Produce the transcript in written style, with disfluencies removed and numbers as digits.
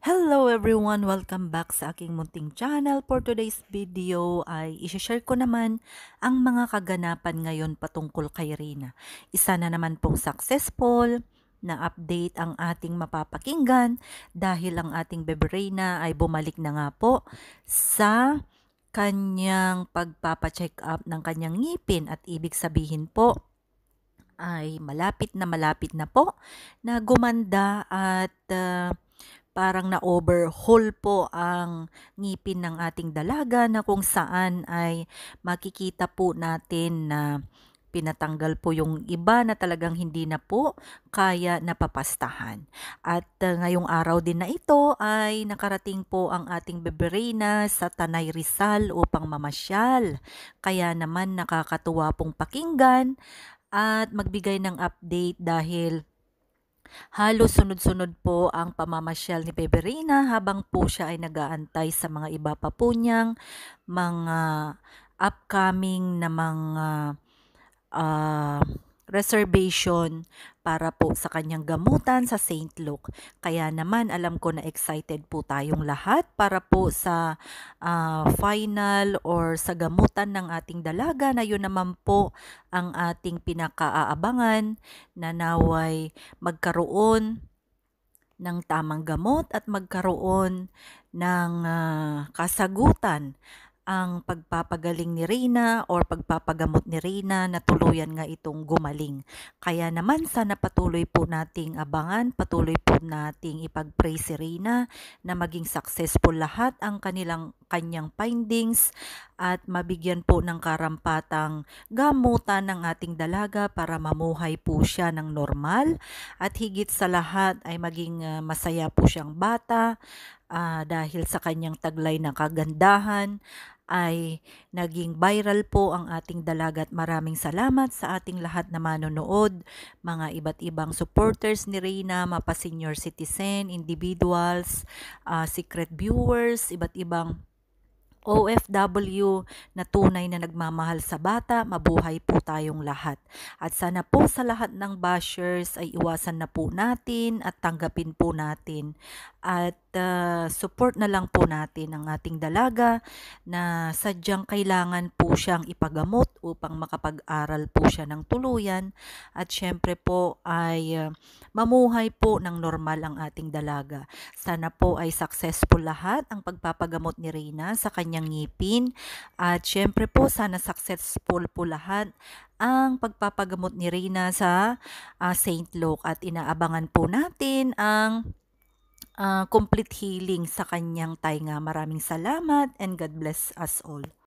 Hello everyone! Welcome back sa aking munting channel. For today's video ay isi-share ko naman ang mga kaganapan ngayon patungkol kay Rina. Isa na naman pong successful na update ang ating mapapakinggan dahil ang ating bebe Rina ay bumalik na nga po sa kanyang pagpapacheck up ng kanyang ngipin at ibig sabihin po ay malapit na po na gumanda at parang na-overhaul po ang ngipin ng ating dalaga na kung saan ay makikita po natin na pinatanggal po yung iba na talagang hindi na po kaya napapastahan. At ngayong araw din na ito ay nakarating po ang ating bebe Reyna sa Tanay Rizal upang mamasyal. Kaya naman nakakatuwa pong pakinggan at magbigay ng update dahil halos sunod-sunod po ang pamamasyal ni Bebe Reyna habang po siya ay nag-aantay sa mga iba pa po niyang mga upcoming na mga ah, reservation para po sa kanyang gamutan sa St. Luke. Kaya naman alam ko na excited po tayong lahat para po sa final or sa gamutan ng ating dalaga na yun naman po ang ating pinakaaabangan na naway magkaroon ng tamang gamot at magkaroon ng kasagutan ang pagpapagaling ni Reyna or pagpapagamot ni Reyna na tuluyan nga itong gumaling. Kaya naman sana patuloy po nating abangan, patuloy po nating ipag-pray si Reyna na maging successful lahat ang kanyang findings at mabigyan po ng karampatang gamutan ng ating dalaga para mamuhay po siya ng normal at higit sa lahat ay maging masaya po siyang bata dahil sa kanyang taglay na kagandahan ay naging viral po ang ating dalaga at maraming salamat sa ating lahat na manonood, mga iba't ibang supporters ni Reyna, mapa senior citizen, individuals, secret viewers, iba't ibang OFW na tunay na nagmamahal sa bata, mabuhay po tayong lahat. At sana po sa lahat ng bashers ay iwasan na po natin at tanggapin po natin. At support na lang po natin ang ating dalaga na sadyang kailangan po siyang ipagamot upang makapag-aral po siya ng tuluyan. At syempre po ay mamuhay po ng normal ang ating dalaga. Sana po ay successful lahat ang pagpapagamot ni Reyna sa kanyang ngipin. At syempre po sana successful po lahat ang pagpapagamot ni Reyna sa St. Luke at inaabangan po natin ang complete healing sa kanyang tainga. Maraming salamat and God bless us all.